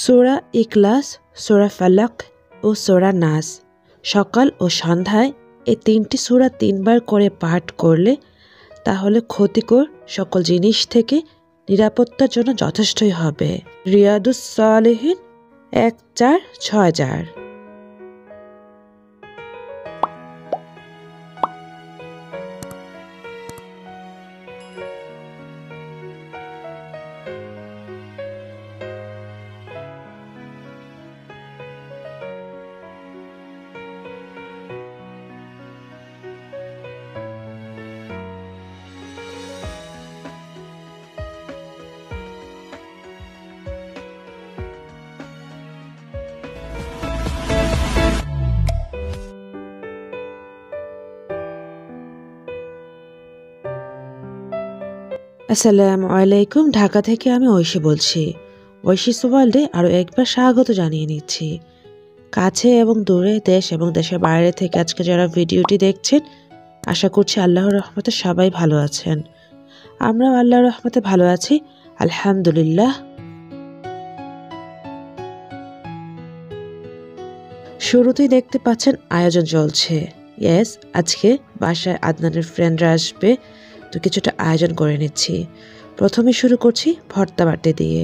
সূরা ইখলাস, সূরা ফালাক ও সূরা নাস। সকাল ও সন্ধ্যায় এই ৩টি সূরা ৩ বার করে পাঠ করলে তাহলে ক্ষতিকর সকল জিনিস থেকে নিরাপত্তার জন্য যথেষ্টই হবে। রিয়াদুস সালেহীন ১-৪-৬-৪। আসসালামু আলাইকুম। ঢাকা থেকে আমি ঐশী বলছি। ঐশীস ওয়ার্ল্ডে আরও একবার স্বাগত জানিয়ে নিচ্ছি। কাছে এবং দূরে, দেশ এবং দেশের বাইরে থেকে আজকে যারা ভিডিওটি দেখছেন, আশা করছি আল্লাহর রহমতে সবাই ভালো আছেন। আমরাও আল্লাহর রহমতে ভালো আছি, আলহামদুলিল্লাহ। শুরুতেই দেখতে পাচ্ছেন আয়োজন চলছে। ইয়েস, আজকে বাসায় আদনানের ফ্রেন্ডরা আসবে, তো কিছুটা আয়োজন করে নিচ্ছি। প্রথমে শুরু করছি ভর্তা বাটি দিয়ে।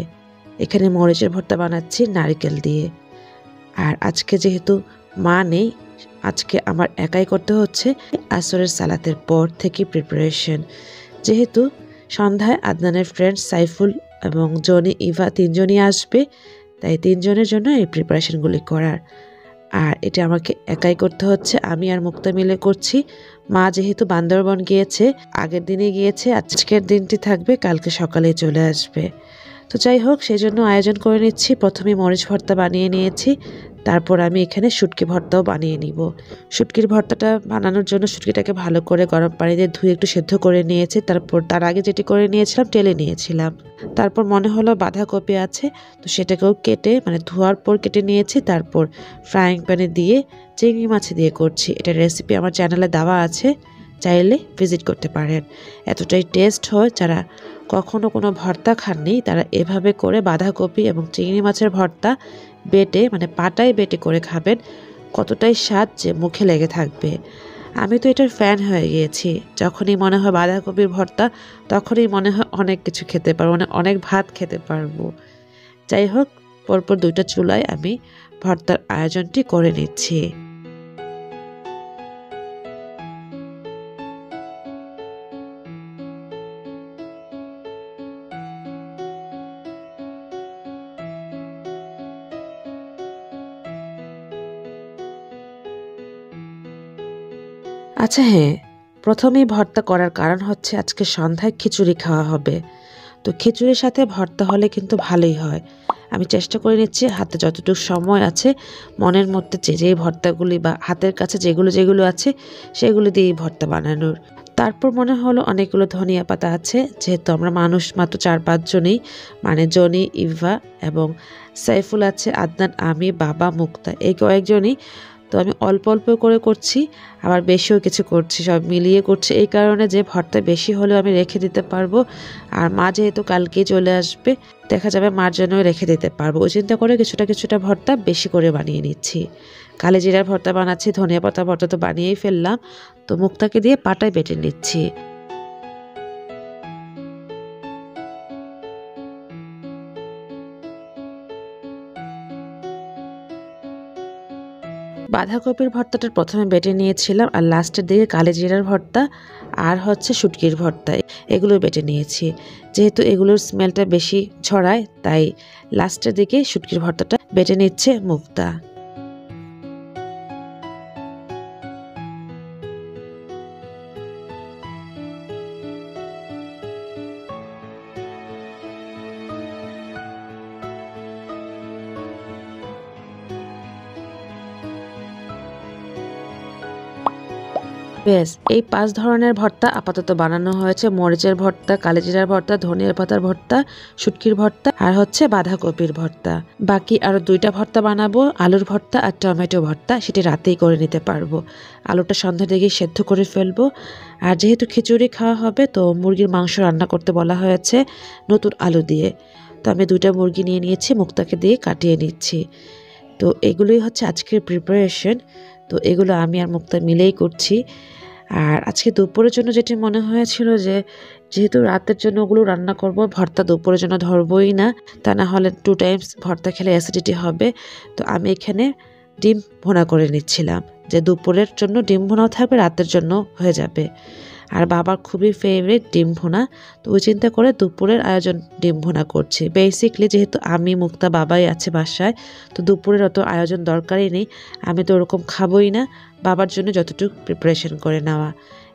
এখানে মরিচের ভর্তা বানাচ্ছি নারকেল দিয়ে। আর আজকে যেহেতু মা নেই, আজকে আমার একাই করতে হচ্ছে। আসরের সালাতের পর থেকে প্রিপারেশন, যেহেতু সন্ধ্যায় আদনানের ফ্রেন্ড সাইফুল এবং জনি, ইভা ৩জনই আসবে, তাই ৩জনের জন্য এই প্রিপারেশনগুলি করার। আর এটা আমাকে একাই করতে হচ্ছে, আমি আর মুক্তা মিলে করছি। মা যেহেতু বান্দরবন গিয়েছে, আগের দিনে গিয়েছে, আজকের দিনটি থাকবে, কালকে সকালে চলে আসবে। তো যাই হোক, সেই জন্য আয়োজন করে নিচ্ছি। প্রথমে মরিচ ভর্তা বানিয়ে নিয়েছি, তারপর আমি এখানে শুটকি ভর্তাও বানিয়ে নিব। শুটকির ভর্তাটা বানানোর জন্য শুটকিটাকে ভালো করে গরম পানি দিয়ে ধুয়ে একটু সেদ্ধ করে নিয়েছি। তারপর তার আগে যেটি করে নিয়েছিলাম, টেলে নিয়েছিলাম। তারপর মনে হলো বাঁধাকপি আছে, তো সেটাকেও কেটে, মানে ধোয়ার পর কেটে নিয়েছি। তারপর ফ্রাইং প্যানে দিয়ে চিংড়ি মাছ দিয়ে করছি। এটার রেসিপি আমার চ্যানেলে দেওয়া আছে, চাইলে ভিজিট করতে পারেন। এতটাই টেস্ট হয়, যারা কখনো কোনো ভর্তা খাননি তারা এভাবে করে বাঁধাকপি এবং চিংড়ি মাছের ভর্তা বেটে, মানে পাটায় বেটে করে খাবেন, কতটাই স্বাদ যে মুখে লেগে থাকবে। আমি তো এটার ফ্যান হয়ে গিয়েছি। যখনই মনে হয় বাঁধাকপির ভর্তা, তখনই মনে হয় অনেক কিছু খেতে পারবো, মানে অনেক ভাত খেতে পারবো। যাই হোক, পরপর 2টা চুলায় আমি ভর্তার আয়োজনটি করে নিচ্ছি। আচ্ছা হ্যাঁ, প্রথমেই ভর্তা করার কারণ হচ্ছে আজকে সন্ধ্যায় খিচুড়ি খাওয়া হবে। তো খিচুড়ির সাথে ভর্তা হলে কিন্তু ভালোই হয়। আমি চেষ্টা করে নিচ্ছি হাতে যতটুকু সময় আছে, মনের মধ্যে যেই ভর্তাগুলি বা হাতের কাছে যেগুলো আছে সেগুলো দিয়েই ভর্তা বানানোর। তারপর মনে হলো অনেকগুলো ধনিয়া পাতা আছে, যেহেতু আমরা মানুষ মাত্র 4-5 জনই, মানে জনি, ইভা এবং সাইফুল আছে, আদনান, আমি, বাবা, মুক্তা, এই কয়েকজনই। তো আমি অল্প অল্প করে করছি, আবার বেশিও কিছু করছি, সব মিলিয়ে করছি, এই কারণে যে ভর্তা বেশি হলেও আমি রেখে দিতে পারবো। আর মা যেহেতু কালকেই চলে আসবে, দেখা যাবে মার জন্যও রেখে দিতে পারবো। ওই চিন্তা করে কিছুটা ভর্তা বেশি করে বানিয়ে নিচ্ছি। কালি জিরার ভর্তা বানাচ্ছি, ধনিয়া পাতা ভর্তা তো বানিয়েই ফেললাম, তো মুক্তাকে দিয়ে পাটায় বেটে নিচ্ছি। বাঁধাকপির ভর্তাটা প্রথমে বেটে নিয়েছিলাম, আর লাস্টের দিকে কালি জিরার ভর্তা আর হচ্ছে শুটকির ভর্তা, এগুলো বেটে নিয়েছি। যেহেতু এগুলোর স্মেলটা বেশি ছড়ায়, তাই লাস্টের দিকে শুটকির ভর্তাটা বেটে নিচ্ছে মুক্তা। বেশ, এই 5 ধরনের ভর্তা আপাতত বানানো হয়েছে। মরিচের ভর্তা, কালিজিরার ভর্তা, ধনিয়ার পাতার ভর্তা, শুটকির ভর্তা আর হচ্ছে বাঁধাকপির ভর্তা। বাকি আরো 2টা ভর্তা বানাবো, আলুর ভর্তা আর টমেটো ভর্তা, সেটি রাতেই করে নিতে পারবো। আলুটা সন্ধ্যার দিকে সেদ্ধ করে ফেলবো। আর যেহেতু খিচুড়ি খাওয়া হবে, তো মুরগির মাংস রান্না করতে বলা হয়েছে নতুন আলু দিয়ে। তো আমি 2টা মুরগি নিয়ে নিয়েছি, মুক্তাকে দিয়ে কাটিয়ে নিচ্ছি। তো এগুলোই হচ্ছে আজকের প্রিপারেশন। তো এগুলো আমি আর মুক্তা মিলেই করছি। আর আজকে দুপুরের জন্য যেটি মনে হয়েছিল যে যেহেতু রাতের জন্য ওগুলো রান্না করব, ভর্তা দুপুরের জন্য ধরবই না, তা না হলে 2 টাইমস ভর্তা খেলে অ্যাসিডিটি হবে। তো আমি এখানে ডিম ভুনা করে নিচ্ছিলাম, যে দুপুরের জন্য ডিম ভুনাও থাকবে, রাতের জন্য হয়ে যাবে। আর বাবার খুবই ফেভারিট ডিম ভুনা, তো ওই চিন্তা করে দুপুরের আয়োজন ডিম ভুনা করছি। বেসিকলি যেহেতু আমি মুক্তা বাবাই আছে বাসায়, তো দুপুরের অত আয়োজন দরকারই নেই, আমি তো ওরকম খাবোই না, বাবার জন্য যতটুকু প্রিপারেশন করে নেওয়া।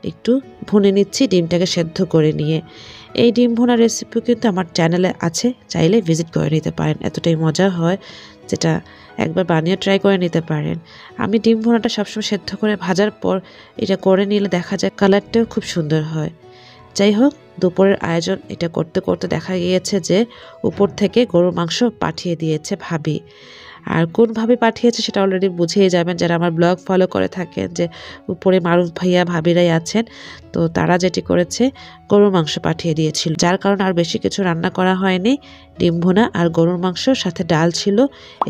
একটু ভুনে নিচ্ছি ডিমটাকে সেদ্ধ করে নিয়ে। এই ডিম ভুনা রেসিপিও কিন্তু আমার চ্যানেলে আছে, চাইলে ভিজিট করে নিতে পারেন, এতটাই মজা হয়, যেটা একবার বানিয়ে ট্রাই করে নিতে পারেন। আমি ডিম ভুনাটা সবসময় সেদ্ধ করে ভাজার পর এটা করে নিলে দেখা যায় কালারটাও খুব সুন্দর হয়। যাই হোক, দুপুরের আয়োজন এটা করতে করতে দেখা গিয়েছে যে উপর থেকে গরুর মাংস পাঠিয়ে দিয়েছে ভাবি। আর কোনভাবে পাঠিয়েছে সেটা অলরেডি বুঝেই যাবেন যারা আমার ব্লগ ফলো করে থাকেন, যে উপরে মারুফ ভাইয়া ভাবিরাই আছেন। তো তারা যেটি করেছে, গরুর মাংস পাঠিয়ে দিয়েছিল, যার কারণে আর বেশি কিছু রান্না করা হয়নি। ডিম ভুনা আর গরুর মাংস সাথে ডাল ছিল,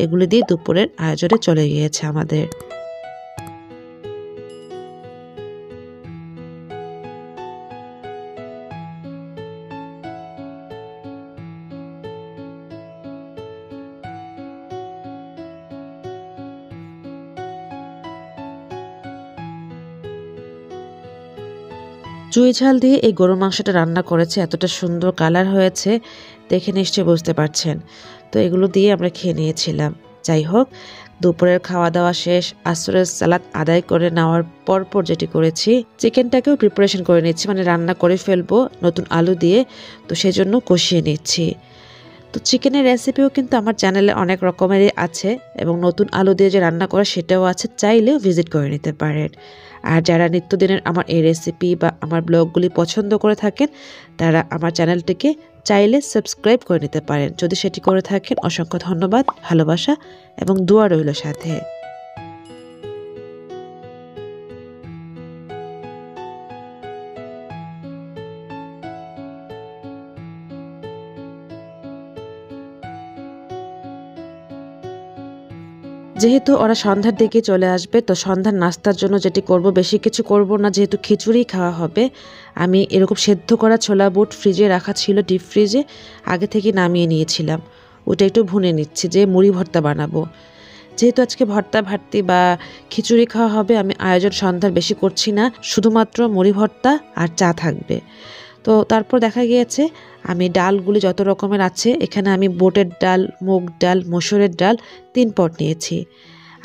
এগুলি দিয়ে দুপুরের আয়োজনে চলে গিয়েছে আমাদের। চুই ঝাল দিয়ে এই গরুর মাংসটা রান্না করেছে, এতটা সুন্দর কালার হয়েছে, দেখে নিশ্চয়ই বুঝতে পারছেন। তো এগুলো দিয়ে আমরা খেয়ে নিয়েছিলাম। যাই হোক, দুপুরের খাওয়া দাওয়া শেষ, আসরের সালাত আদায় করে নেওয়ার পরপর যেটি করেছি, চিকেনটাকেও প্রিপারেশন করে নিচ্ছি, মানে রান্না করে ফেলবো নতুন আলু দিয়ে, তো সেজন্য কষিয়ে নিচ্ছি। তো চিকেনের রেসিপিও কিন্তু আমার চ্যানেলে অনেক রকমেরই আছে, এবং নতুন আলু দিয়ে যে রান্না করা সেটাও আছে, চাইলেও ভিজিট করে নিতে পারেন। আর যারা নিত্যদিনের আমার এই রেসিপি বা আমার ব্লগগুলি পছন্দ করে থাকেন, তারা আমার চ্যানেলটিকে চাইলে সাবস্ক্রাইব করে নিতে পারেন। যদি সেটি করে থাকেন, অসংখ্য ধন্যবাদ, ভালোবাসা এবং দোয়া রইল সাথে। যেহেতু ওরা সন্ধ্যার দিকে চলে আসবে, তো সন্ধ্যার নাস্তার জন্য যেটি করব, বেশি কিছু করব না, যেহেতু খিচুড়ি খাওয়া হবে। আমি এরকম সেদ্ধ করা ছোলা বুট ফ্রিজে রাখা ছিল, ডিপ ফ্রিজে আগে থেকে নামিয়ে নিয়েছিলাম, ওটা একটু ভুনে নিচ্ছি যে মুড়ি ভর্তা বানাবো। যেহেতু আজকে ভর্তা ভাতটি বা খিচুড়ি খাওয়া হবে, আমি আয়োজন সন্ধ্যার বেশি করছি না, শুধুমাত্র মুড়ি ভর্তা আর চা থাকবে। তো তারপর দেখা গিয়েছে আমি ডালগুলি যত রকমের আছে, এখানে আমি বুটের ডাল, মুগ ডাল, মসুরের ডাল 3 পট নিয়েছি।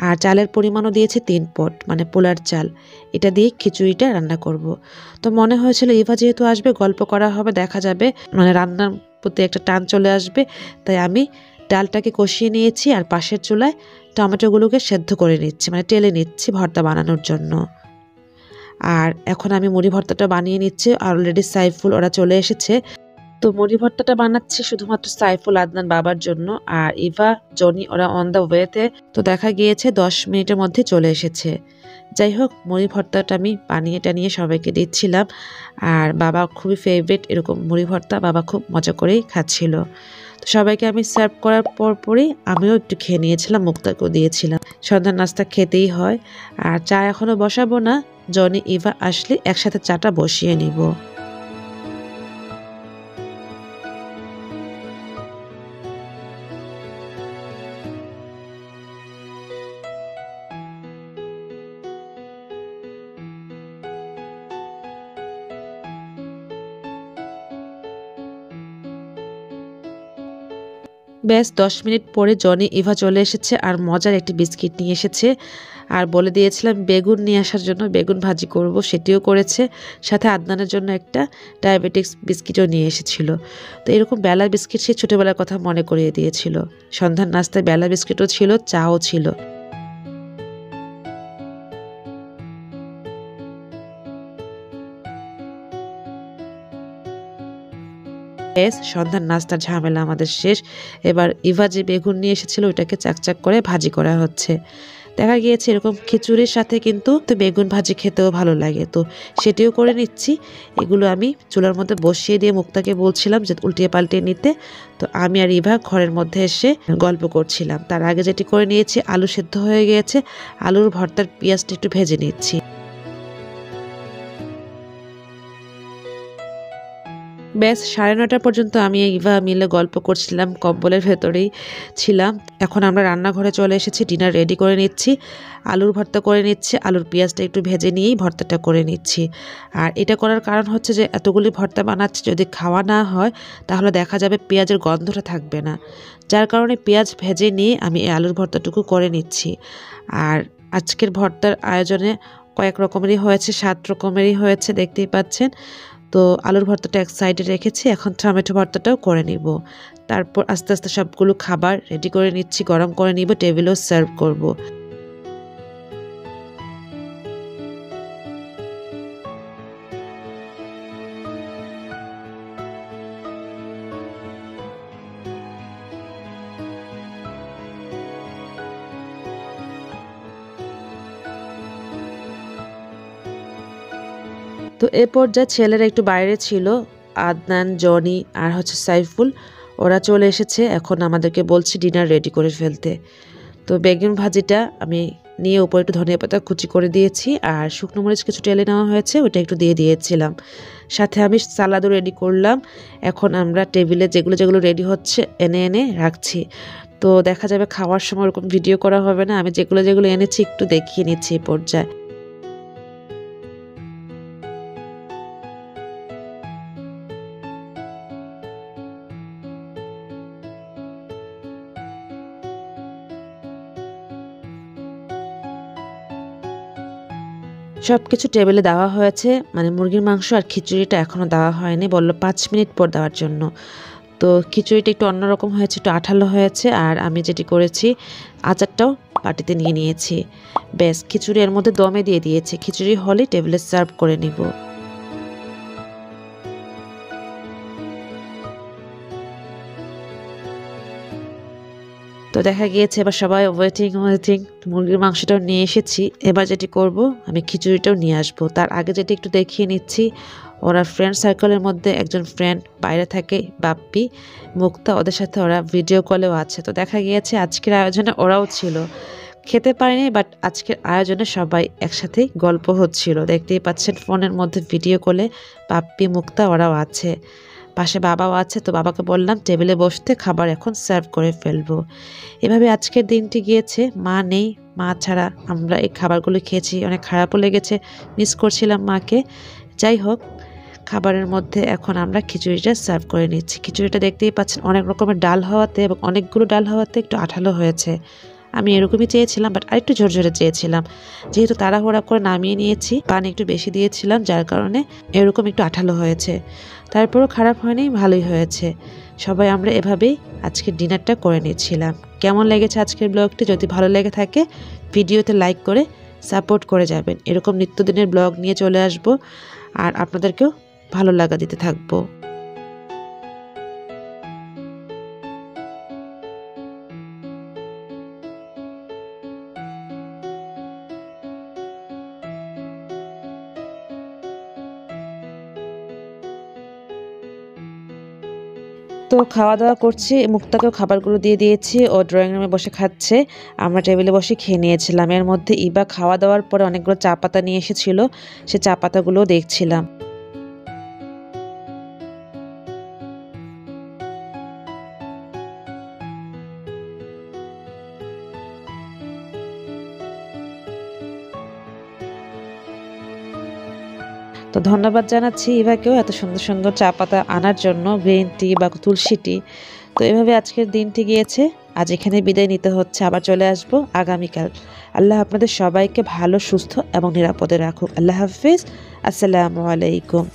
আর চালের পরিমাণও দিয়েছি 3 পট, মানে পোলার চাল। এটা দিয়ে খিচুড়িটা রান্না করব। তো মনে হয়েছিল ইভা যেহেতু আসবে, গল্প করা হবে, দেখা যাবে মানে রান্নার প্রতি একটা টান চলে আসবে, তাই আমি ডালটাকে কষিয়ে নিয়েছি আর পাশের চুলায় টমেটোগুলোকে সেদ্ধ করে নিচ্ছি, মানে টেলে নিচ্ছি ভর্তা বানানোর জন্য। আর এখন আমি মুড়ি ভর্তাটা বানিয়ে নিচ্ছি, অলরেডি সাইফুল ওরা চলে এসেছে। তো মুড়ি ভর্তাটা বানাচ্ছি শুধুমাত্র সাইফুল, আদনান বাবার জন্য, আর ইভা, জনি ওরা অন দ্য ওয়েতে। তো দেখা গিয়েছে 10 মিনিটের মধ্যে চলে এসেছে। যাই হোক, মুড়ি ভর্তাটা আমি বানিয়ে টানিয়ে সবাইকে দিচ্ছিলাম। আর বাবা খুবই ফেভারিট এরকম মুড়ি ভর্তা, বাবা খুব মজা করেই খাচ্ছিল। তো সবাইকে আমি সার্ভ করার পরপরই আমিও একটু খেয়ে নিয়েছিলাম, মুক্তাকেও দিয়েছিলাম। সন্ধ্যার নাস্তা খেতেই হয়। আর চা এখনো বসাবো না, জনি ইভা আসলে একসাথে চাটা বসিয়ে নিব। ব্যাস 10 মিনিট পরে জনি ইভা চলে এসেছে, আর মজার একটি বিস্কিট নিয়ে এসেছে। আর বলে দিয়েছিলাম বেগুন নিয়ে আসার জন্য, বেগুন ভাজি করব, সেটিও করেছে। সাথে আদনানের জন্য একটা ডায়াবেটিক্স বিস্কিটও নিয়ে এসেছিল। তো এরকম বেলা বিস্কিট সে ছোটোবেলার কথা মনে করিয়ে দিয়েছিল। সন্ধ্যার নাস্তায় বেলা বিস্কিটও ছিল, চাও ছিল। সন্ধ্যার নাস্তার ঝামেলা আমাদের শেষ। এবার ইভা যে বেগুন নিয়ে এসেছিল ওটাকে চাকচাক করে ভাজি করা হচ্ছে। দেখা গিয়েছে এরকম খিচুড়ির সাথে কিন্তু বেগুন ভাজি খেতেও ভালো লাগে, তো সেটিও করে নিচ্ছি। এগুলো আমি চুলার মধ্যে বসিয়ে দিয়ে মুক্তাকে বলছিলাম যে উল্টিয়ে পাল্টিয়ে নিতে। তো আমি আর ইভা ঘরের মধ্যে এসে গল্প করছিলাম। তার আগে যেটি করে নিয়েছি, আলু সেদ্ধ হয়ে গিয়েছে, আলুর ভর্তার পেঁয়াজটা একটু ভেজে নিচ্ছি। ব্যাস 9:30 পর্যন্ত আমি ইভা মিলে গল্প করছিলাম, কম্বলের ভেতরেই ছিলাম। এখন আমরা রান্নাঘরে চলে এসেছি, ডিনার রেডি করে নিচ্ছি। আলুর ভর্তা করে নিচ্ছি, আলুর পেঁয়াজটা একটু ভেজে নিয়েই ভর্তাটা করে নিচ্ছি। আর এটা করার কারণ হচ্ছে যে এতগুলি ভর্তা বানাচ্ছি, যদি খাওয়া না হয় তাহলে দেখা যাবে পেঁয়াজের গন্ধটা থাকবে না, যার কারণে পেঁয়াজ ভেজে নিয়ে আমি এই আলুর ভর্তাটুকু করে নিচ্ছি। আর আজকের ভর্তার আয়োজনে কয়েক রকমেরই হয়েছে, 7 রকমেরই হয়েছে, দেখতেই পাচ্ছেন। তো আলুর ভর্তাটা এক সাইডে রেখেছি, এখন টমেটো ভর্তাটাও করে নিব। তারপর আস্তে আস্তে সবগুলো খাবার রেডি করে নিচ্ছি, গরম করে নিব, টেবিলেও সার্ভ করব। তো এ পর্যায়ে ছেলেরা একটু বাইরে ছিল, আদনান, জনি আর হচ্ছে সাইফুল, ওরা চলে এসেছে। এখন আমাদেরকে বলছে ডিনার রেডি করে ফেলতে। তো বেগুন ভাজিটা আমি নিয়ে উপরে একটু ধনিয়া পাতা কুচি করে দিয়েছি, আর শুকনো মরিচ কিছু টেলে নেওয়া হয়েছে, ওটা একটু দিয়ে দিয়েছিলাম। সাথে আমি সালাদও রেডি করলাম। এখন আমরা টেবিলে যেগুলো যেগুলো রেডি হচ্ছে এনে এনে রাখছি। তো দেখা যাবে খাওয়ার সময় ওরকম ভিডিও করা হবে না, আমি যেগুলো যেগুলো এনেছি একটু দেখিয়ে নিচ্ছি এই পর্যায়ে। সব কিছু টেবিলে দেওয়া হয়েছে, মানে মুরগির মাংস আর খিচুড়িটা এখনও দেওয়া হয়নি, বললো 5 মিনিট পর দেওয়ার জন্য। তো খিচুড়িটা একটু অন্যরকম হয়েছে, একটু আঠালো হয়েছে। আর আমি যেটি করেছি, আচারটাও বাটিতে নিয়ে নিয়েছি। ব্যাস, খিচুড়ি এর মধ্যে দমে দিয়ে দিয়েছি, খিচুড়ি হলে টেবিলে সার্ভ করে নিব। তো দেখা গিয়েছে এবার সবাই ওয়েটিং ওয়েটিং, মুরগির মাংসটাও নিয়ে এসেছি। এবার যেটি করব, আমি খিচুড়িটাও নিয়ে আসবো। তার আগে যেটি একটু দেখিয়ে নিচ্ছি, ওরা ফ্রেন্ড সার্কেলের মধ্যে একজন ফ্রেন্ড বাইরে থাকে, বাপ্পি, মুক্তা, ওদের সাথে ওরা ভিডিও কলেও আছে। তো দেখা গিয়েছে আজকের আয়োজনে ওরাও ছিল, খেতে পারিনি, বাট আজকের আয়োজনে সবাই একসাথেই গল্প হচ্ছিল। দেখতেই পাচ্ছেন ফোনের মধ্যে ভিডিও কলে বাপ্পি, মুক্তা ওরাও আছে, পাশে বাবাও আছে। তো বাবাকে বললাম টেবিলে বসতে, খাবার এখন সার্ভ করে ফেলবো। এভাবে আজকের দিনটি গিয়েছে। মা নেই, মা ছাড়া আমরা এই খাবারগুলো খেয়েছি, অনেক খারাপও লেগেছে, মিস করছিলাম মাকে। যাই হোক, খাবারের মধ্যে এখন আমরা খিচুড়িটা সার্ভ করে নিচ্ছি। খিচুড়িটা দেখতেই পাচ্ছেন অনেক রকমের ডাল হওয়াতে এবং অনেকগুলো ডাল হওয়াতে একটু আঠালো হয়েছে। আমি এরকমই চেয়েছিলাম, বাট আরেকটু ঝরঝরে চেয়েছিলাম। যেহেতু তাড়াহুড়া করে নামিয়ে নিয়েছি, পানি একটু বেশি দিয়েছিলাম, যার কারণে এরকম একটু আঠালো হয়েছে। তারপরও খারাপ হয়নি, ভালোই হয়েছে। সবাই আমরা এভাবেই আজকের ডিনারটা করে নিচ্ছিলাম। কেমন লেগেছে আজকের ব্লগটি? যদি ভালো লেগে থাকে ভিডিওতে লাইক করে সাপোর্ট করে যাবেন। এরকম নিত্যদিনের ব্লগ নিয়ে চলে আসব, আর আপনাদেরকেও ভালো লাগা দিতে থাকবো। তো খাওয়া দাওয়া করছি, মুক্তাকেও খাবারগুলো দিয়ে দিয়েছি, ও ড্রয়িং রুমে বসে খাচ্ছে, আমরা টেবিলে বসে খেয়ে নিয়েছিলাম। এর মধ্যে ইবা খাওয়া দাওয়ার পরে অনেকগুলো চা পাতা নিয়ে এসেছিল, সে চা পাতাগুলোও দেখছিলাম। তো ধন্যবাদ জানাচ্ছি ইভাকেও এত সুন্দর সুন্দর চা পাতা আনার জন্য, গ্রিন টি বা তুলসী টি। তো এভাবে আজকের দিনটি গিয়েছে। আজ এখানে বিদায় নিতে হচ্ছে, আবার চলে আসব আগামীকাল। আল্লাহ আপনাদের সবাইকে ভালো, সুস্থ এবং নিরাপদে রাখুক। আল্লাহ হাফিজ, আসসালামু আলাইকুম।